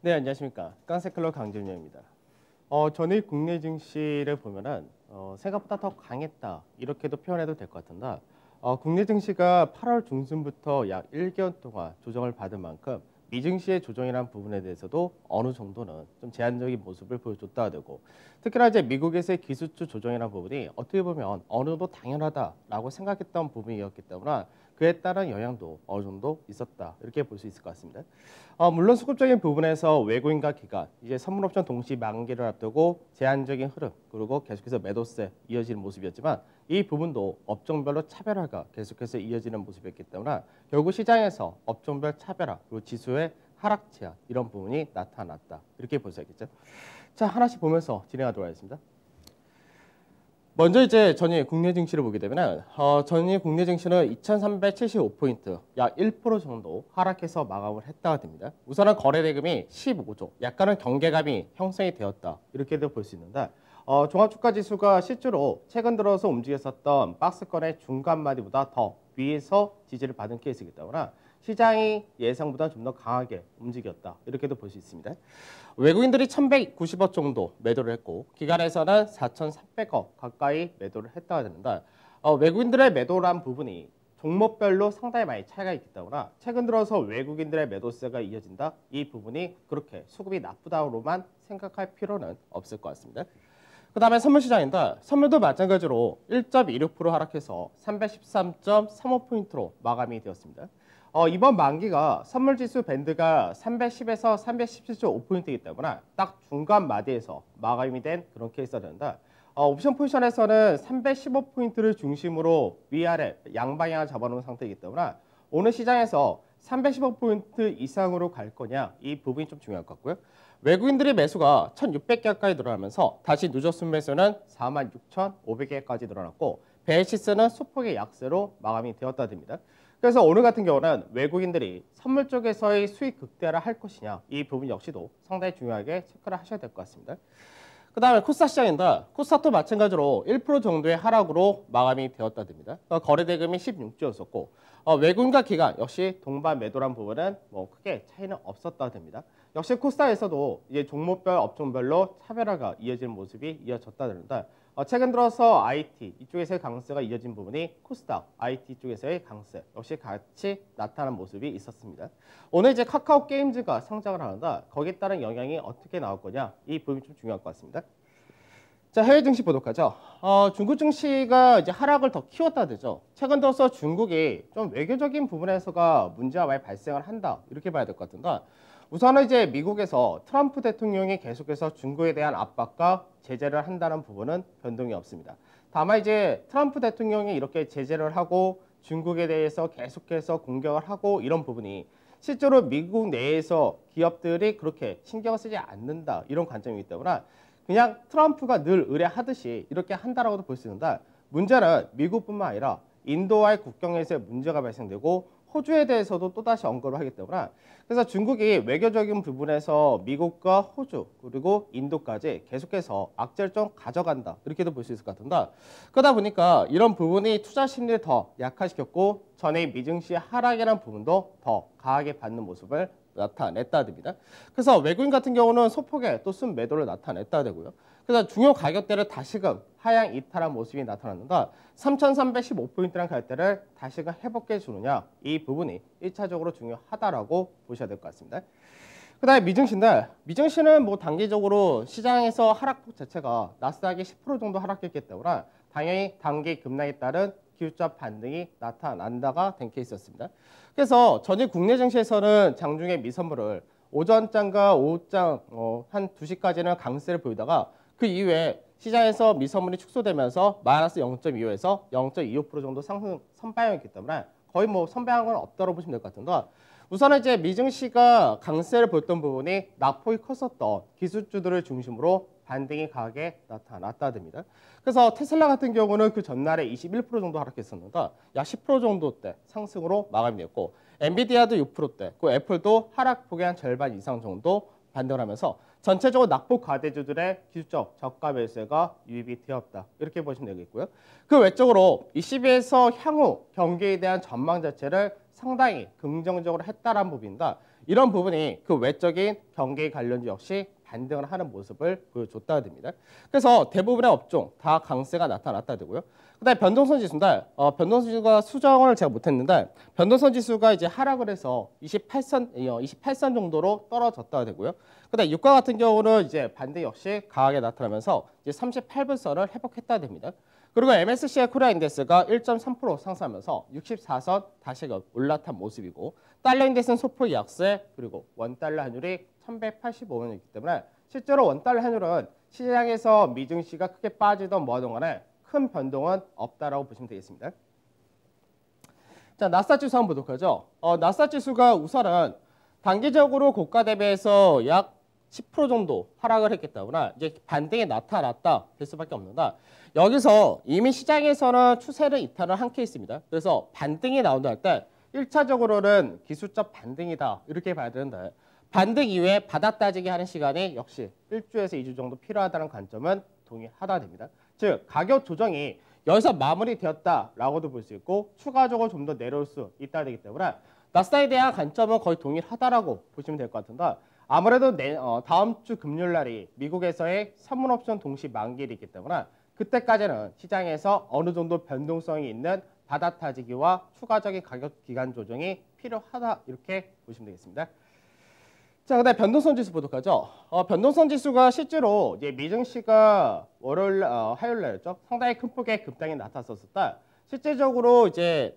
네, 안녕하십니까. 깡세클럽 강준영입니다. 전일 국내 증시를 보면은 생각보다 더 강했다 이렇게도 표현해도 될 것 같은데 국내 증시가 8월 중순부터 약 1개월 동안 조정을 받은 만큼 미증시의 조정이라는 부분에 대해서도 어느 정도는 좀 제한적인 모습을 보여줬다 되고 특히나 이제 미국에서의 기술주 조정이라는 부분이 어떻게 보면 어느 정도 당연하다라고 생각했던 부분이었기 때문에 그에 따른 영향도 어느 정도 있었다 이렇게 볼 수 있을 것 같습니다. 물론 수급적인 부분에서 외국인과 기관, 이제 선물옵션 동시 만기를 앞두고 제한적인 흐름, 그리고 계속해서 매도세 이어지는 모습이었지만 이 부분도 업종별로 차별화가 계속해서 이어지는 모습이었기 때문에 결국 시장에서 업종별 차별화, 그리고 지수의 하락 제한 이런 부분이 나타났다. 이렇게 볼 수 있겠죠. 자, 하나씩 보면서 진행하도록 하겠습니다. 먼저 이제 전일 국내 증시를 보게 되면 전일 국내 증시는 2,375포인트, 약 1% 정도 하락해서 마감을 했다가 됩니다. 우선은 거래 대금이 15조, 약간은 경계감이 형성이 되었다. 이렇게도 볼 수 있는데 종합주가지수가 실제로 최근 들어서 움직였었던 박스권의 중간마디보다 더 위에서 지지를 받은 케이스이기 때문에 시장이 예상보다 좀 더 강하게 움직였다. 이렇게도 볼 수 있습니다. 외국인들이 1,190억 정도 매도를 했고 기관에서는 4,300억 가까이 매도를 했다가 되는데 외국인들의 매도란 부분이 종목별로 상당히 많이 차이가 있기 때문에 최근 들어서 외국인들의 매도세가 이어진다? 이 부분이 그렇게 수급이 나쁘다로만 생각할 필요는 없을 것 같습니다. 그 다음에 선물 시장인데 선물도 마찬가지로 1.26% 하락해서 313.35포인트로 마감이 되었습니다. 이번 만기가 선물지수 밴드가 310에서 317.5포인트이기 때문에 딱 중간 마디에서 마감이 된 그런 케이스가 되는데 옵션 포지션에서는 315포인트를 중심으로 위아래 양방향을 잡아놓은 상태이기 때문에 오늘 시장에서 315포인트 이상으로 갈 거냐 이 부분이 좀 중요할 것 같고요. 외국인들의 매수가 1,600개 가까이 늘어나면서 다시 누적 순매수는 46,500개까지 늘어났고 베이시스는 소폭의 약세로 마감이 되었다 됩니다. 그래서 오늘 같은 경우는 외국인들이 선물 쪽에서의 수익 극대화를 할 것이냐 이 부분 역시도 상당히 중요하게 체크를 하셔야 될 것 같습니다. 그 다음에 코스닥 시장인데 코스닥도 마찬가지로 1% 정도의 하락으로 마감이 되었다 됩니다. 거래 대금이 16조였었고 외국인과 기관 역시 동반 매도란 부분은 뭐 크게 차이는 없었다 됩니다. 역시 코스닥에서도 이제 종목별 업종별로 차별화가 이어지는 모습이 이어졌다 되는데 최근 들어서 IT 이쪽에서의 강세가 이어진 부분이 코스닥 IT 쪽에서의 강세 역시 같이 나타난 모습이 있었습니다. 오늘 이제 카카오 게임즈가 상장을 하는데 거기에 따른 영향이 어떻게 나올 거냐 이 부분이 좀 중요할 것 같습니다. 자, 해외 증시 보도록 하죠. 중국 증시가 이제 하락을 더 키웠다 되죠. 최근 들어서 중국이 좀 외교적인 부분에서가 문제가 많이 발생을 한다 이렇게 봐야 될 것 같은데 우선은 이제 미국에서 트럼프 대통령이 계속해서 중국에 대한 압박과 제재를 한다는 부분은 변동이 없습니다. 다만 이제 트럼프 대통령이 이렇게 제재를 하고 중국에 대해서 계속해서 공격을 하고 이런 부분이 실제로 미국 내에서 기업들이 그렇게 신경을 쓰지 않는다 이런 관점이기 때문에 그냥 트럼프가 늘 의뢰하듯이 이렇게 한다라고도 볼 수 있는데 문제는 미국뿐만 아니라 인도와의 국경에서의 문제가 발생되고 호주에 대해서도 또다시 언급을 하기 때문에 그래서 중국이 외교적인 부분에서 미국과 호주 그리고 인도까지 계속해서 악재를 좀 가져간다 이렇게도 볼 수 있을 것 같은데 그러다 보니까 이런 부분이 투자 심리를 더 약화시켰고 전에 미증시 하락이라는 부분도 더 강하게 받는 모습을 나타냈다 됩니다. 그래서 외국인 같은 경우는 소폭의 또 순매도를 나타냈다 되고요. 그래서 중요 가격대를 다시금 하향 이탈한 모습이 나타났는데 3,315포인트라는 가격대를 다시금 회복해 주느냐 이 부분이 1차적으로 중요하다라고 보셔야 될 것 같습니다. 그 다음에 미증시인데 미증시는 뭐 단기적으로 시장에서 하락폭 자체가 나스닥이 10% 정도 하락했기 때문에 당연히 단기 급락에 따른 기술적 반등이 나타난다가 된 케이스였습니다. 그래서 전일 국내 증시에서는 장중에 미선물을 오전장과 오후장 한 2시까지는 강세를 보이다가 그 이후에 시장에서 미선물이 축소되면서 마이너스 0.25에서 0.25% 정도 상승 선방향이기 때문에 거의 뭐 선방한 건 없다고 보시면 될 것 같은데 우선은 이제 미증시가 강세를 보였던 부분이 낙폭이 컸었던 기술주들을 중심으로 반등이 강하게 나타났다 됩니다. 그래서 테슬라 같은 경우는 그 전날에 21% 정도 하락했었는데 약 10% 정도대 상승으로 마감이 됐고 엔비디아도 6%대, 그 애플도 하락폭의 한 절반 이상 정도 반등을 하면서 전체적으로 낙폭 과대주들의 기술적 저가 매수가 유입이 되었다. 이렇게 보시면 되겠고요. 그 외적으로 ECB에서 향후 경기에 대한 전망 자체를 상당히 긍정적으로 했다라는 부분입니다. 이런 부분이 그 외적인 경기 관련주 역시 반등을 하는 모습을 보여줬다 됩니다. 그래서 대부분의 업종 다 강세가 나타났다 되고요. 그다음에 변동성 지수인데 변동성 지수가 수정을 제가 못했는데 변동성 지수가 이제 하락을 해서 28선 정도로 떨어졌다 되고요. 그다음에 유가 같은 경우는 이제 반등 역시 강하게 나타나면서 이제 38분선을 회복했다 됩니다. 그리고 MSCI 코리아 인덱스가 1.3% 상승하면서 64선 다시 올라탄 모습이고 달러 인덱스는 소폭 약세 그리고 원달러 환율이 1185원이기 때문에 실제로 원달러 환율은 시장에서 미증시가 크게 빠지던 뭐하던 간에 큰 변동은 없다라고 보시면 되겠습니다. 자, 나스닥 지수 한번 보도록 하죠. 나스닥 지수가 우선은 단기적으로 고가 대비해서 약 10% 정도 하락을 했기 때문에 이제 반등이 나타났다 될 수밖에 없는데 여기서 이미 시장에서는 추세를 이탈을 한 케이스입니다. 그래서 반등이 나온다 할 때 1차적으로는 기술적 반등이다 이렇게 봐야 되는데 반등 이후에 바닥 따지기 하는 시간이 역시 1주에서 2주 정도 필요하다는 관점은 동의하다 됩니다. 즉 가격 조정이 여기서 마무리되었다라고도 볼 수 있고 추가적으로 좀 더 내려올 수 있다 되기 때문에 나스닥에 대한 관점은 거의 동일하다라고 보시면 될 것 같은데 아무래도 다음 주 금요일 날이 미국에서의 선물 옵션 동시 만기일이기 때문에 그때까지는 시장에서 어느 정도 변동성이 있는 바닥 타지기와 추가적인 가격 기간 조정이 필요하다 이렇게 보시면 되겠습니다. 자, 그다음에 변동성 지수 보도록 하죠. 변동성 지수가 실제로 이제 미증시가 월요일, 화요일 날이었죠. 상당히 큰 폭의 급등이 나타났었을 때 실제적으로 이제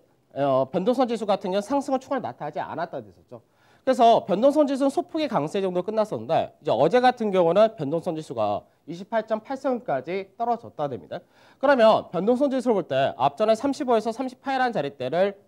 변동성 지수 같은 경우는 상승은 추가로 나타나지 않았다 됐었죠. 그래서 변동성 지수는 소폭의 강세 정도 끝났었는데 이제 어제 같은 경우는 변동성 지수가 28.8선까지 떨어졌다 됩니다. 그러면 변동성 지수를 볼 때 앞전에 35에서 38이라는 자리대를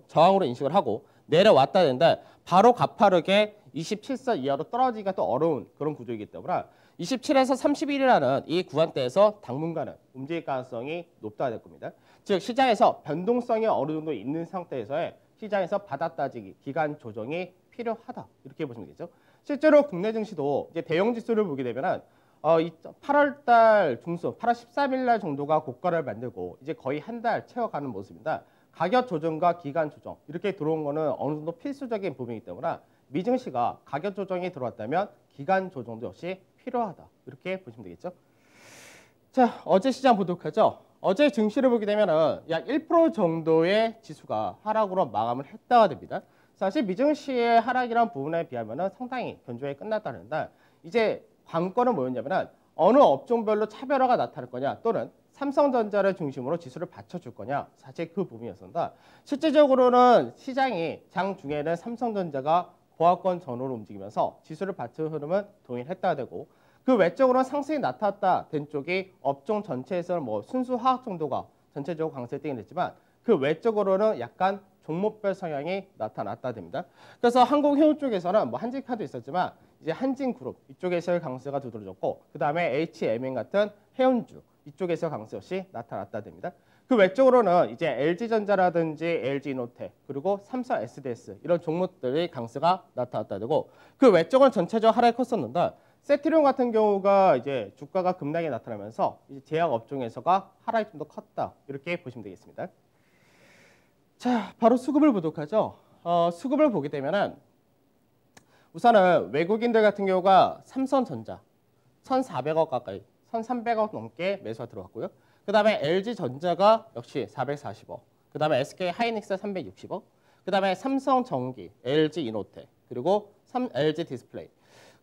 저항으로 인식을 하고 내려왔다 되는데 바로 가파르게 27선 이하로 떨어지기가 또 어려운 그런 구조이기 때문에 27에서 31이라는 이 구간대에서 당분간은 움직일 가능성이 높다 될 겁니다. 즉 시장에서 변동성이 어느 정도 있는 상태에서의 시장에서 바닥 따지기, 기간 조정이 필요하다 이렇게 보시면 되겠죠. 실제로 국내 증시도 이제 대형 지수를 보게 되면은 8월달 중순, 8월 13일 날 정도가 고가를 만들고 이제 거의 한 달 채워가는 모습입니다. 가격 조정과 기간 조정 이렇게 들어온 거는 어느 정도 필수적인 부분이기 때문에 미증시가 가격 조정이 들어왔다면 기간 조정도 역시 필요하다 이렇게 보시면 되겠죠. 자, 어제 시장 보도록 하죠. 어제 증시를 보게 되면은 약 1% 정도의 지수가 하락으로 마감을 했다가 됩니다. 사실 미증시의 하락이란 부분에 비하면은 상당히 견조하게 끝났다는데 이제 관건은 뭐였냐면은 어느 업종별로 차별화가 나타날 거냐 또는 삼성전자를 중심으로 지수를 받쳐줄 거냐 사실 그 부분이었습니다. 실질적으로는 시장이 장 중에는 삼성전자가 보합권 전후로 움직이면서 지수를 받쳐주는 흐름은 동일했다 되고 그 외적으로는 상승이 나타났다 된 쪽이 업종 전체에서는 뭐 순수 화학 정도가 전체적으로 강세 띵이 됐지만 그 외적으로는 약간 종목별 성향이 나타났다 됩니다. 그래서 한국해운 쪽에서는 뭐 한진카도 있었지만 이제 한진그룹 이쪽에서의 강세가 두드러졌고 그 다음에 HMN 같은 해운주 이쪽에서 강세 역시 나타났다 됩니다. 그 외적으로는 이제 LG전자라든지 LG이노텍 그리고 삼성 SDS 이런 종목들의 강세가 나타났다 되고 그 외적으로는 전체적으로 하락이 컸었는데 세트리온 같은 경우가 이제 주가가 급락이 나타나면서 이제 제약 업종에서가 하락이 좀 더 컸다 이렇게 보시면 되겠습니다. 자, 바로 수급을 보도록 하죠. 수급을 보게 되면은 우선은 외국인들 같은 경우가 삼성전자 1,400억 가까이 1,300억 넘게 매수가 들어갔고요. 그 다음에 LG전자가 역시 440억, 그 다음에 SK하이닉스 360억, 그 다음에 삼성전기, LG이노텍, 그리고 LG디스플레이.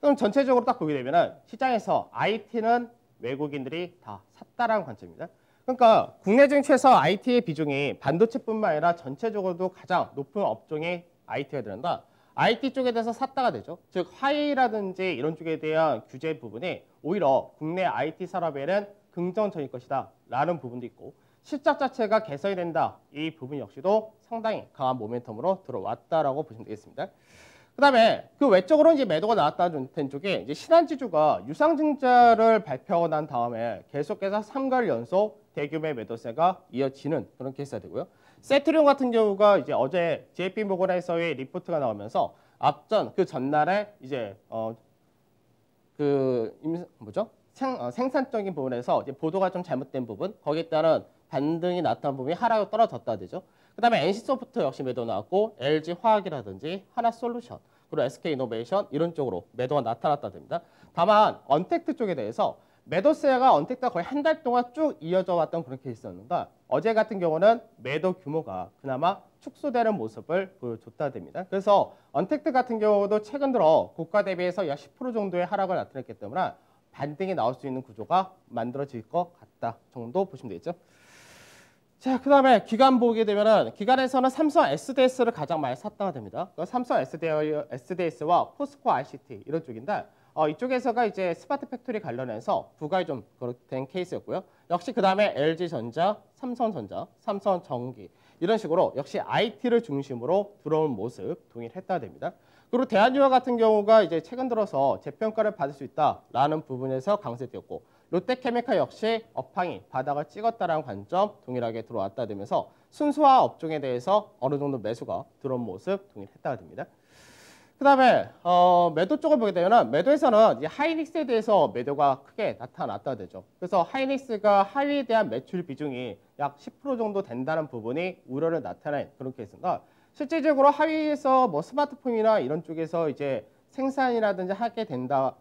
그럼 전체적으로 딱 보게 되면은 시장에서 IT는 외국인들이 다 샀다라는 관점입니다. 그러니까 국내 증시에서 IT의 비중이 반도체뿐만 아니라 전체적으로도 가장 높은 업종이 IT가 되는다. IT 쪽에 대해서 샀다가 되죠. 즉 화웨이라든지 이런 쪽에 대한 규제 부분이 오히려 국내 IT 산업에는 긍정적일 것이다 라는 부분도 있고 실적 자체가 개선이 된다. 이 부분 역시도 상당히 강한 모멘텀으로 들어왔다라고 보시면 되겠습니다. 그 다음에 그 외적으로 이제 매도가 나왔다는 쪽에 이제 신한지주가 유상증자를 발표하고 난 다음에 계속해서 3개월 연속 대규모의 매도세가 이어지는 그런 케이스가 되고요. 세트리온 같은 경우가 이제 어제 JP모건에서의 리포트가 나오면서 앞전 그 전날에 이제 생산적인 부분에서 이제 보도가 좀 잘못된 부분 거기에 따른 반등이 나타난 부분이 하락으로 떨어졌다 되죠. 그다음에 NC소프트 역시 매도 나왔고 LG화학이라든지 하나솔루션 그리고 SK이노베이션 이런 쪽으로 매도가 나타났다 됩니다. 다만 언택트 쪽에 대해서 매도세가 언택트가 거의 한 달 동안 쭉 이어져 왔던 그런 케이스였는데 어제 같은 경우는 매도 규모가 그나마 축소되는 모습을 보여줬다 됩니다. 그래서 언택트 같은 경우도 최근 들어 고가 대비해서 약 10% 정도의 하락을 나타냈기 때문에 반등이 나올 수 있는 구조가 만들어질 것 같다 정도 보시면 되겠죠. 자, 그 다음에 기관 보게 되면은 기관에서는 삼성 SDS를 가장 많이 샀다가 됩니다. 삼성 SDS와 포스코 ICT 이런 쪽인데 이쪽에서가 이제 스마트 팩토리 관련해서 부각이 좀 된 케이스였고요. 역시 그 다음에 LG전자, 삼성전자, 삼성전기 이런 식으로 역시 IT를 중심으로 들어온 모습 동일했다 됩니다. 그리고 대한유화 같은 경우가 이제 최근 들어서 재평가를 받을 수 있다라는 부분에서 강세되었고 롯데케미칼 역시 업황이 바닥을 찍었다라는 관점 동일하게 들어왔다 되면서 순수화 업종에 대해서 어느 정도 매수가 들어온 모습 동일했다가 됩니다. 그 다음에 매도 쪽을 보게 되면 매도에서는 이제 하이닉스에 대해서 매도가 크게 나타났다 되죠. 그래서 하이닉스가 하위에 대한 매출 비중이 약 10% 정도 된다는 부분이 우려를 나타낸 그런 케이스인가. 실질적으로 하위에서 뭐 스마트폰이나 이런 쪽에서 이제 생산이라든지 하게 된다.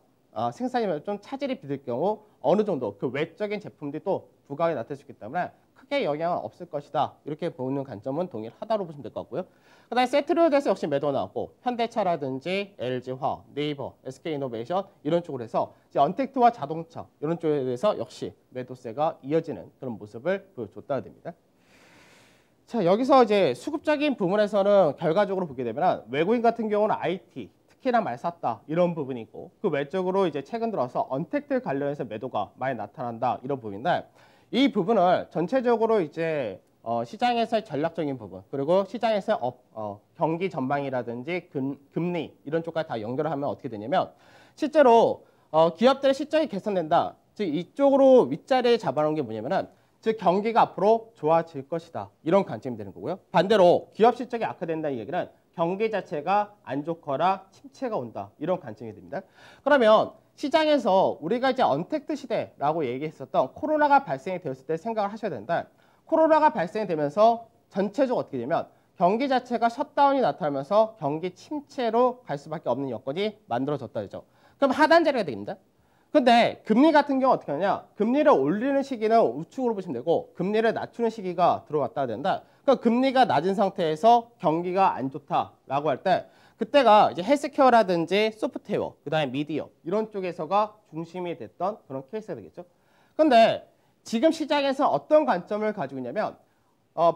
생산이 좀 차질이 빚을 경우 어느 정도 그 외적인 제품들이 또 부각이 나타날 수 있기 때문에 크게 영향은 없을 것이다. 이렇게 보는 관점은 동일하다고 보시면 될 것 같고요. 그다음에 세트로에 대해서 역시 매도 나왔고 현대차라든지 LG화학, 네이버, SK이노베이션 이런 쪽으로 해서 이제 언택트와 자동차 이런 쪽에 대해서 역시 매도세가 이어지는 그런 모습을 보여줬다 됩니다. 자, 여기서 이제 수급적인 부분에서는 결과적으로 보게 되면 외국인 같은 경우는 IT 특히나 많이 샀다 이런 부분이 있고 그 외적으로 이제 최근 들어서 언택트 관련해서 매도가 많이 나타난다 이런 부분인데 이 부분을 전체적으로 이제 시장에서의 전략적인 부분 그리고 시장에서의 경기 전망이라든지 금리 이런 쪽까지 다 연결을 하면 어떻게 되냐면 실제로 기업들의 실적이 개선된다. 즉 이쪽으로 윗자리에 잡아놓은 게 뭐냐면은 즉 경기가 앞으로 좋아질 것이다. 이런 관점이 되는 거고요. 반대로 기업 실적이 악화된다는 얘기는 경기 자체가 안 좋거나 침체가 온다. 이런 관점이 됩니다. 그러면 시장에서 우리가 이제 언택트 시대라고 얘기했었던 코로나가 발생이 되었을 때 생각을 하셔야 된다. 코로나가 발생이 되면서 전체적으로 어떻게 되면 경기 자체가 셧다운이 나타나면서 경기 침체로 갈 수밖에 없는 여건이 만들어졌다 죠 그럼 하단자리가 됩니다. 근데 금리 같은 경우 어떻게 하냐? 금리를 올리는 시기는 우측으로 보시면 되고 금리를 낮추는 시기가 들어왔다 된다. 그러니까 금리가 낮은 상태에서 경기가 안 좋다라고 할 때 그때가 이제 헬스케어라든지 소프트웨어, 그다음에 미디어 이런 쪽에서가 중심이 됐던 그런 케이스가 되겠죠. 근데 지금 시장에서 어떤 관점을 가지고 있냐면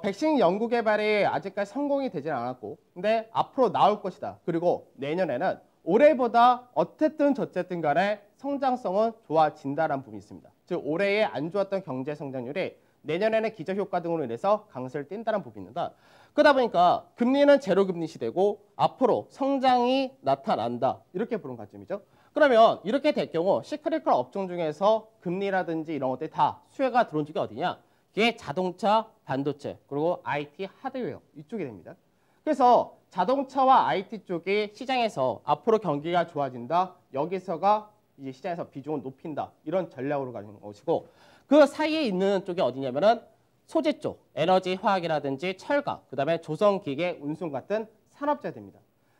백신 연구 개발이 아직까지 성공이 되진 않았고 근데 앞으로 나올 것이다. 그리고 내년에는 올해보다 어쨌든 저쨌든 간에 성장성은 좋아진다라는 부분이 있습니다. 즉 올해의 안 좋았던 경제 성장률이 내년에는 기저효과 등으로 인해서 강세를 띈다는 부분이 있는다. 그러다 보니까 금리는 제로금리 시대고 앞으로 성장이 나타난다. 이렇게 보는 관점이죠. 그러면 이렇게 될 경우 시크릿컬 업종 중에서 금리라든지 이런 것들이 다 수혜가 들어온 쪽이 어디냐? 이게 자동차, 반도체, 그리고 IT 하드웨어 이쪽이 됩니다. 그래서 자동차와 IT 쪽이 시장에서 앞으로 경기가 좋아진다. 여기서가 이제 시장에서 비중을 높인다. 이런 전략으로 가는 것이고 그 사이에 있는 쪽이 어디냐면은 소재 쪽, 에너지, 화학이라든지 철강, 그다음에 조선기계, 운송 같은 산업재입니다.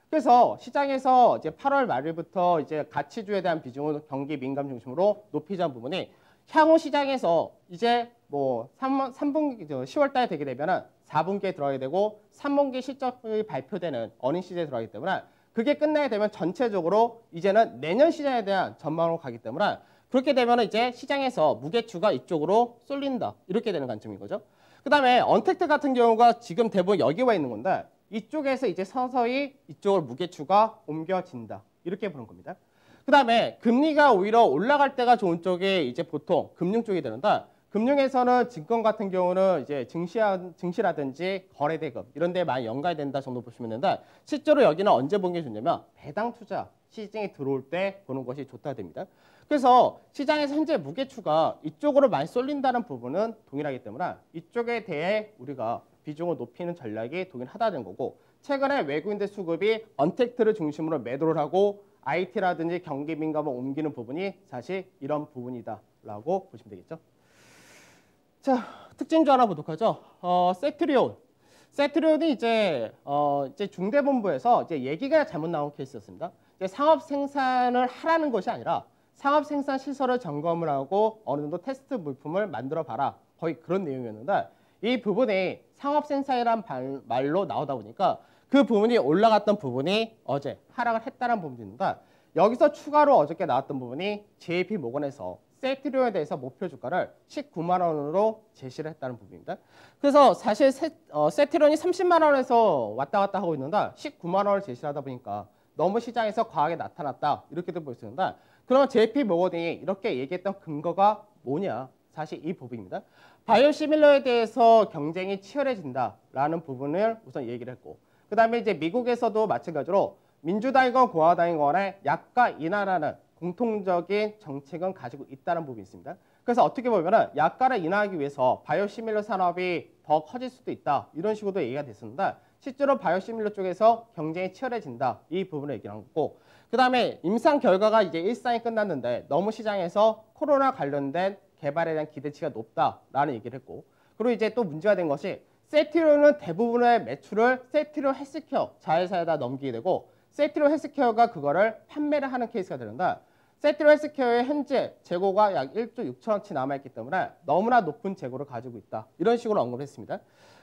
그래서 시장에서 이제 8월 말일부터 이제 가치주에 대한 비중을 경기 민감 중심으로 높이자는 부분이 향후 시장에서 이제 뭐 3분기 10월 달에 되게 되면은 4분기에 들어가게 되고 3분기 실적이 발표되는 어닝 시즌에 들어가기 때문에 그게 끝나게 되면 전체적으로 이제는 내년 시장에 대한 전망으로 가기 때문에 그렇게 되면 이제 시장에서 무게추가 이쪽으로 쏠린다. 이렇게 되는 관점인 거죠. 그 다음에 언택트 같은 경우가 지금 대부분 여기 와 있는 건데 이쪽에서 이제 서서히 이쪽으로 무게추가 옮겨진다. 이렇게 보는 겁니다. 그 다음에 금리가 오히려 올라갈 때가 좋은 쪽이 이제 보통 금융 쪽이 되는데 금융에서는 증권 같은 경우는 이제 증시라든지 거래대금 이런 데 많이 연관이 된다 정도 보시면 되는데 실제로 여기는 언제 보는 게 좋냐면 배당 투자 시장이 들어올 때 보는 것이 좋다 됩니다. 그래서 시장에서 현재 무게추가 이쪽으로 많이 쏠린다는 부분은 동일하기 때문에 이쪽에 대해 우리가 비중을 높이는 전략이 동일하다는 거고 최근에 외국인들 수급이 언택트를 중심으로 매도를 하고 IT라든지 경기 민감을 옮기는 부분이 사실 이런 부분이다라고 보시면 되겠죠. 자, 특징주 하나 보도록 하죠. 섹트리온. 세트론이 이제 중대본부에서 이제 얘기가 잘못 나온 케이스였습니다. 이제 상업 생산을 하라는 것이 아니라 상업 생산 시설을 점검을 하고 어느 정도 테스트 물품을 만들어 봐라. 거의 그런 내용이었는데 이 부분이 상업 생산이란 말로 나오다 보니까 그 부분이 올라갔던 부분이 어제 하락을 했다는 부분이 있는데 여기서 추가로 어저께 나왔던 부분이 JP 모건에서 세트리온에 대해서 목표 주가를 19만 원으로 제시를 했다는 부분입니다. 그래서 사실 세트리온이 30만 원에서 왔다 갔다 하고 있는데 19만 원을 제시하다 보니까 너무 시장에서 과하게 나타났다 이렇게도 볼 수 있는데 그러면 JP 모건이 이렇게 얘기했던 근거가 뭐냐? 사실 이 부분입니다. 바이오시밀러에 대해서 경쟁이 치열해진다라는 부분을 우선 얘기를 했고 그 다음에 이제 미국에서도 마찬가지로 민주당이건 공화당이건 간에 약가 인하라는 공통적인 정책은 가지고 있다는 부분이 있습니다. 그래서 어떻게 보면은 약가를 인하하기 위해서 바이오시밀러 산업이 더 커질 수도 있다 이런 식으로도 얘기가 됐습니다. 실제로 바이오시밀러 쪽에서 경쟁이 치열해진다 이 부분을 얘기한 거고 그 다음에 임상 결과가 이제 일상이 끝났는데 너무 시장에서 코로나 관련된 개발에 대한 기대치가 높다라는 얘기를 했고 그리고 이제 또 문제가 된 것이 세트리온은 대부분의 매출을 세트리온 헬스케어 자회사에다 넘기게 되고 세트리온 헬스케어가 그거를 판매를 하는 케이스가 되는데 세트리온 헬스케어의 현재 재고가 약 1조 6천억치 남아있기 때문에 너무나 높은 재고를 가지고 있다. 이런 식으로 언급을 했습니다.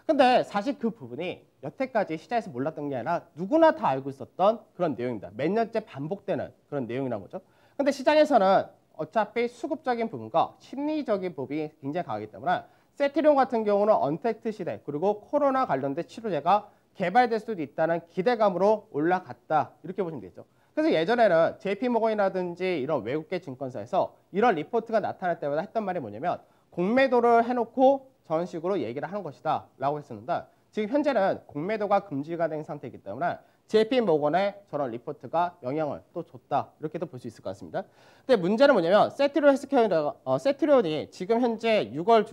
근데 사실 그 부분이 여태까지 시장에서 몰랐던 게 아니라 누구나 다 알고 있었던 그런 내용입니다. 몇 년째 반복되는 그런 내용이란 거죠. 근데 시장에서는 어차피 수급적인 부분과 심리적인 부분이 굉장히 강하기 때문에 세트리온 같은 경우는 언택트 시대 그리고 코로나 관련된 치료제가 개발될 수도 있다는 기대감으로 올라갔다 이렇게 보시면 되겠죠. 그래서 예전에는 JP모건이라든지 이런 외국계 증권사에서 이런 리포트가 나타날 때마다 했던 말이 뭐냐면 공매도를 해놓고 저런 식으로 얘기를 하는 것이다 라고 했었는데 지금 현재는 공매도가 금지가 된 상태이기 때문에 JP모건의 저런 리포트가 영향을 또 줬다 이렇게도 볼 수 있을 것 같습니다. 근데 문제는 뭐냐면 세트리온이 지금 현재 6월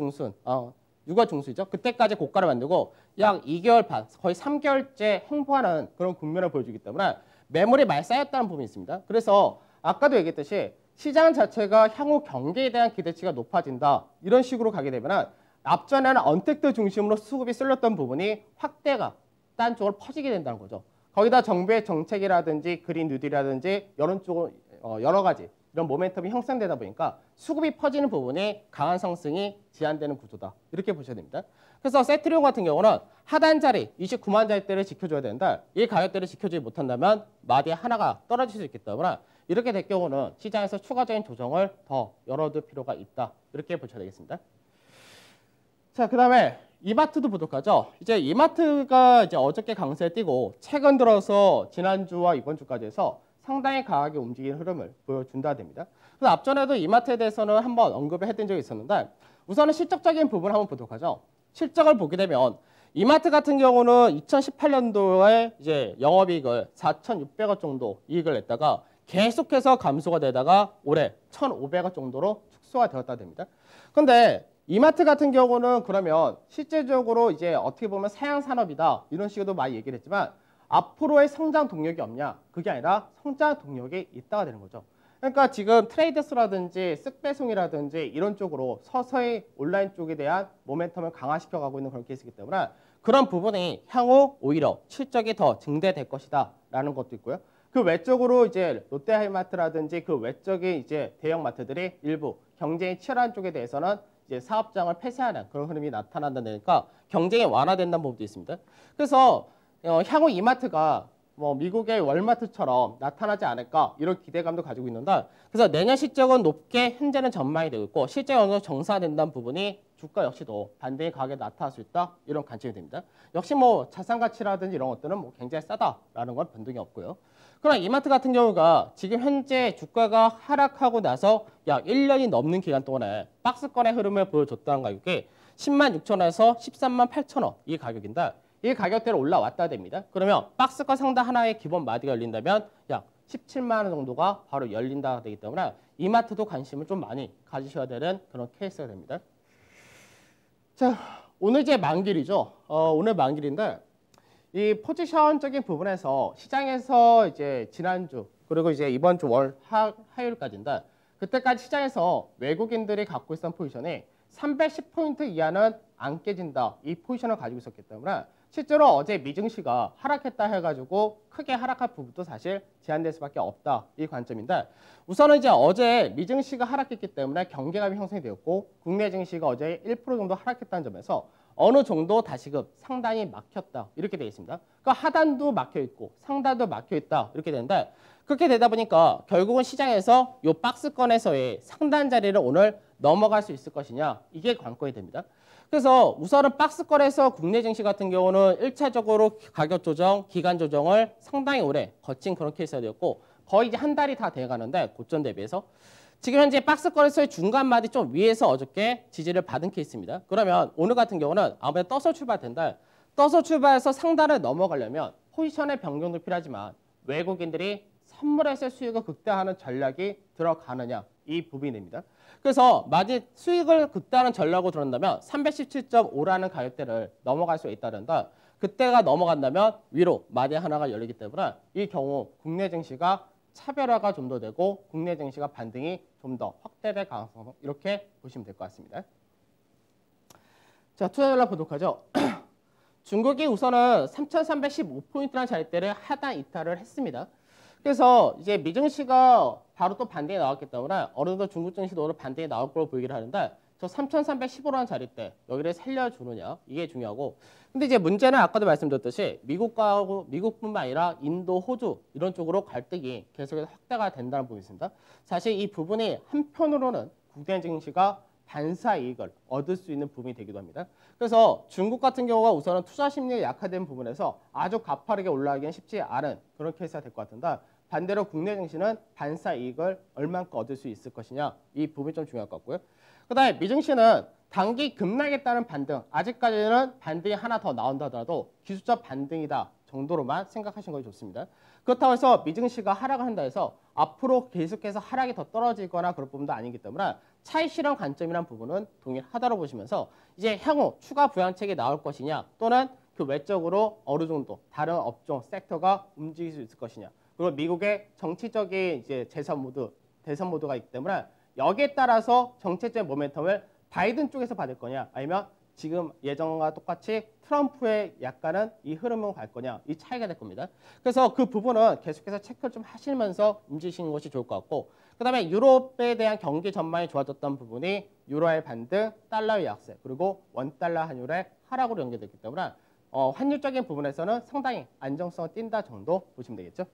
중순이죠. 그때까지 고가를 만들고 약 2개월 반, 거의 3개월째 행보하는 그런 국면을 보여주기 때문에 매물이 많이 쌓였다는 부분이 있습니다. 그래서 아까도 얘기했듯이 시장 자체가 향후 경기에 대한 기대치가 높아진다. 이런 식으로 가게 되면 앞전에는 언택트 중심으로 수급이 쏠렸던 부분이 확대가 딴 쪽으로 퍼지게 된다는 거죠. 거기다 정부의 정책이라든지 그린 뉴딜이라든지 여러 가지 이런 모멘텀이 형성되다 보니까 수급이 퍼지는 부분이 강한 상승이 제한되는 구조다. 이렇게 보셔야 됩니다. 그래서 세트리온 같은 경우는 하단자리 29만 자리대를 지켜줘야 되는데 이 가격대를 지켜주지 못한다면 마디에 하나가 떨어질 수 있기 때문에 이렇게 될 경우는 시장에서 추가적인 조정을 더 열어둘 필요가 있다. 이렇게 보셔야 되겠습니다. 자, 그 다음에 이마트도 보도록 하죠. 이제 이마트가 이제 어저께 강세를 띄고 최근 들어서 지난주와 이번 주까지 해서 상당히 강하게 움직이는 흐름을 보여준다 됩니다. 그래서 앞전에도 이마트에 대해서는 한번 언급을 해드린 적이 있었는데 우선은 실적적인 부분을 한번 보도록 하죠. 실적을 보게 되면 이마트 같은 경우는 2018년도에 이제 영업이익을 4,600억 정도 이익을 냈다가 계속해서 감소가 되다가 올해 1,500억 정도로 축소가 되었다 됩니다. 근데 이마트 같은 경우는 그러면 실제적으로 이제 어떻게 보면 사양 산업이다 이런 식으로 많이 얘기를 했지만 앞으로의 성장 동력이 없냐? 그게 아니라 성장 동력이 있다가 되는 거죠. 그러니까 지금 트레이더스라든지 쓱배송이라든지 이런 쪽으로 서서히 온라인 쪽에 대한 모멘텀을 강화시켜가고 있는 그런 케이스이기 때문에 그런 부분이 향후 오히려 실적이 더 증대될 것이다 라는 것도 있고요. 그 외적으로 이제 롯데하이마트라든지 그 외적인 이제 대형마트들이 일부 경쟁이 치열한 쪽에 대해서는 이제 사업장을 폐쇄하는 그런 흐름이 나타난다니까 경쟁이 완화된다는 부분도 있습니다. 그래서 향후 이마트가 뭐 미국의 월마트처럼 나타나지 않을까 이런 기대감도 가지고 있는데 그래서 내년 실적은 높게 현재는 전망이 되고 있고 실제 어느 정도 정상화된다는 부분이 주가 역시도 반등의 가격에 나타날 수 있다 이런 관점이 됩니다. 역시 뭐 자산 가치라든지 이런 것들은 뭐 굉장히 싸다라는 건 변동이 없고요. 그러나 이마트 같은 경우가 지금 현재 주가가 하락하고 나서 약 1년이 넘는 기간 동안에 박스권의 흐름을 보여줬다는 가격이 10만 6천원에서 13만 8천원 이 가격인데 이 가격대로 올라왔다 됩니다. 그러면 박스권 상단 하나의 기본 마디가 열린다면 약 17만 원 정도가 바로 열린다 되기 때문에 이마트도 관심을 좀 많이 가지셔야 되는 그런 케이스가 됩니다. 자, 오늘 이제 만길이죠. 오늘 만길인데 이 포지션적인 부분에서 시장에서 이제 지난주 그리고 이제 이번 주 화요일까지인데 그때까지 시장에서 외국인들이 갖고 있었던 포지션이 310포인트 이하는 안 깨진다 이 포지션을 가지고 있었기 때문에 실제로 어제 미증시가 하락했다 해가지고 크게 하락할 부분도 사실 제한될 수밖에 없다 이 관점인데 우선은 이제 어제 미증시가 하락했기 때문에 경계감이 형성이 되었고 국내 증시가 어제 1% 정도 하락했다는 점에서 어느 정도 다시금 상단이 막혔다 이렇게 되어 있습니다. 그러니까 하단도 막혀 있고 상단도 막혀 있다 이렇게 되는데 그렇게 되다 보니까 결국은 시장에서 이 박스권에서의 상단 자리를 오늘 넘어갈 수 있을 것이냐 이게 관건이 됩니다. 그래서 우선은 박스권에서 국내 증시 같은 경우는 1차적으로 가격 조정, 기간 조정을 상당히 오래 거친 그런 케이스가 되었고 거의 이제 한 달이 다 돼가는데 고점 대비해서 지금 현재 박스권에서의 중간 마디 좀 위에서 어저께 지지를 받은 케이스입니다. 그러면 오늘 같은 경우는 아무래도 떠서 출발된다. 떠서 출발해서 상단을 넘어가려면 포지션의 변경도 필요하지만 외국인들이 선물에서 수익을 극대화하는 전략이 들어가느냐 이 부분이 됩니다. 그래서 만약 수익을 극대화하는 전략으로 들어간다면 317.5라는 가격대를 넘어갈 수 있다는데 그때가 넘어간다면 위로 마디 하나가 열리기 때문에 이 경우 국내 증시가 차별화가 좀 더 되고 국내 증시가 반등이 좀 더 확대될 가능성 이렇게 보시면 될 것 같습니다. 자, 투자 전략 보도록 하죠. 중국이 우선은 3,315포인트라는 자리대를 하단 이탈을 했습니다. 그래서 이제 미증시가 바로 또 반등이 나왔기 때문에 어느 정도 중국 증시도 오늘 반등이 나올 걸로 보이기를 하는데 저 3,315라는 자리대 여기를 살려주느냐 이게 중요하고 근데 이제 문제는 아까도 말씀드렸듯이 미국뿐만 아니라 인도, 호주 이런 쪽으로 갈등이 계속해서 확대가 된다는 부분이 있습니다. 사실 이 부분이 한편으로는 국내 증시가 반사 이익을 얻을 수 있는 부분이 되기도 합니다. 그래서 중국 같은 경우가 우선은 투자 심리가 약화된 부분에서 아주 가파르게 올라가기는 쉽지 않은 그런 케이스가 될 것 같은데 반대로 국내 증시는 반사 이익을 얼만큼 얻을 수 있을 것이냐 이 부분이 좀 중요할 것 같고요. 그다음에 미증시는 단기 급락에 따른 반등 아직까지는 반등이 하나 더 나온다 하더라도 기술적 반등이다 정도로만 생각하시는 것이 좋습니다. 그렇다고 해서 미증시가 하락을 한다 해서 앞으로 계속해서 하락이 더 떨어지거나 그럴 부분도 아니기 때문에 차익 실현 관점이라는 부분은 동일하다고 보시면서 이제 향후 추가 부양책이 나올 것이냐 또는 그 외적으로 어느 정도 다른 업종 섹터가 움직일 수 있을 것이냐 그리고 미국의 정치적인 이제 대선 모드가 있기 때문에 여기에 따라서 정책적 모멘텀을 바이든 쪽에서 받을 거냐 아니면 지금 예전과 똑같이 트럼프의 약간은 이 흐름으로 갈 거냐 이 차이가 될 겁니다. 그래서 그 부분은 계속해서 체크를 좀 하시면서 움직이시는 것이 좋을 것 같고 그다음에 유럽에 대한 경기 전망이 좋아졌던 부분이 유로의 반등, 달러의 약세 그리고 원달러 환율의 하락으로 연결됐기 때문에 환율적인 부분에서는 상당히 안정성을 띈다 정도 보시면 되겠죠.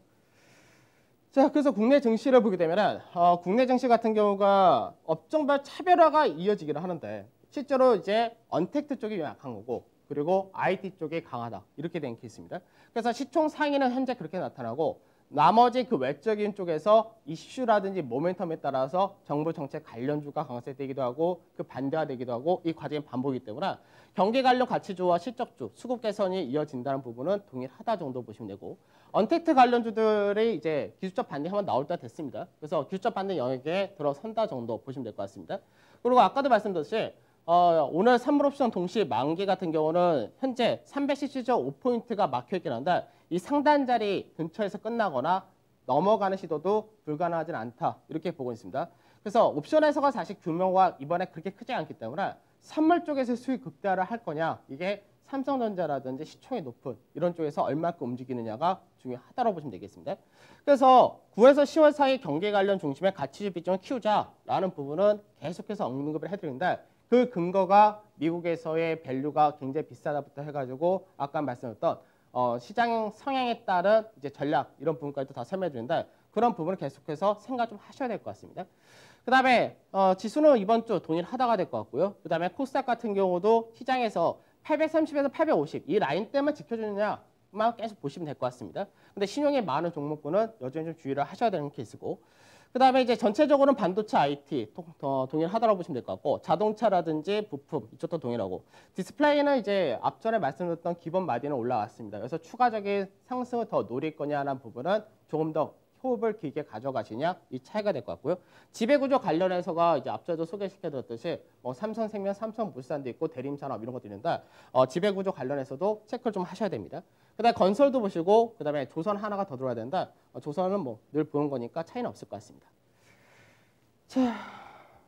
자, 그래서 국내 증시를 보게 되면은 국내 증시 같은 경우가 업종별 차별화가 이어지기를 하는데 실제로 이제 언택트 쪽이 약한 거고 그리고 IT 쪽이 강하다 이렇게 된 케이스입니다. 그래서 시총 상위는 현재 그렇게 나타나고 나머지 그 외적인 쪽에서 이슈라든지 모멘텀에 따라서 정부 정책 관련주가 강세되기도 하고 그 반대가 되기도 하고 이 과정이 반복이기 때문에 경기 관련 가치주와 실적주, 수급 개선이 이어진다는 부분은 동일하다 정도 보시면 되고 언택트 관련주들이 이제 기술적 반등이 한번 나올 때가 됐습니다. 그래서 기술적 반등 영역에 들어선다 정도 보시면 될 것 같습니다. 그리고 아까도 말씀드렸듯이 오늘 선물옵션 동시 만기 같은 경우는 현재 317.5포인트가 막혀있긴 한데 이 상단 자리 근처에서 끝나거나 넘어가는 시도도 불가능하진 않다 이렇게 보고 있습니다. 그래서 옵션 해서가 사실 규모가 이번에 그렇게 크지 않기 때문에 선물 쪽에서 수익 극대화를 할 거냐 이게 삼성전자라든지 시총이 높은 이런 쪽에서 얼마큼 움직이느냐가 중요하다고 보시면 되겠습니다. 그래서 9에서 10월 사이 경기 관련 중심의 가치주 비중을 키우자라는 부분은 계속해서 언급을 해드리는데 그 근거가 미국에서의 밸류가 굉장히 비싸다부터 해가지고 아까 말씀드렸던 시장 성향에 따른 이제 전략 이런 부분까지도 다 설명해 드리는데 그런 부분을 계속해서 생각 좀 하셔야 될 것 같습니다. 그 다음에 지수는 이번 주 동일하다가 될 것 같고요. 그 다음에 코스닥 같은 경우도 시장에서 830에서 850 이 라인대만 지켜주느냐만 계속 보시면 될 것 같습니다. 근데 신용이 많은 종목군은 여전히 좀 주의를 하셔야 되는 케이스고 그 다음에 이제 전체적으로는 반도체 IT 동일하다고 보시면 될 것 같고 자동차라든지 부품 이쪽도 동일하고 디스플레이는 이제 앞전에 말씀드렸던 기본 마디는 올라왔습니다. 그래서 추가적인 상승을 더 노릴 거냐라는 부분은 조금 더 호흡을 길게 가져가시냐 이 차이가 될 것 같고요. 지배구조 관련해서가 이제 앞서도 소개시켜드렸듯이 삼성생명, 삼성물산도 있고 대림산업 이런 것도 있는데 지배구조 관련해서도 체크를 좀 하셔야 됩니다. 그다음에 건설도 보시고 그다음에 조선 하나가 더 들어야 되는데 조선은 뭐 늘 보는 거니까 차이는 없을 것 같습니다. 자,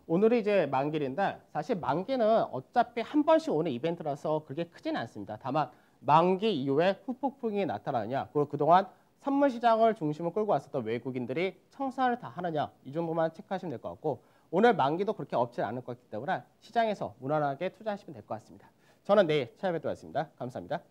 오늘이 이제 만기인데 사실 만기는 어차피 한 번씩 오는 이벤트라서 그렇게 크지는 않습니다. 다만 만기 이후에 후폭풍이 나타나느냐, 그리고 그동안 선물 시장을 중심으로 끌고 왔었던 외국인들이 청산을 다 하느냐, 이 정도만 체크하시면 될 것 같고, 오늘 만기도 그렇게 없지 않을 것 같기 때문에 시장에서 무난하게 투자하시면 될 것 같습니다. 저는 내일 찾아뵙도록 하겠습니다. 감사합니다.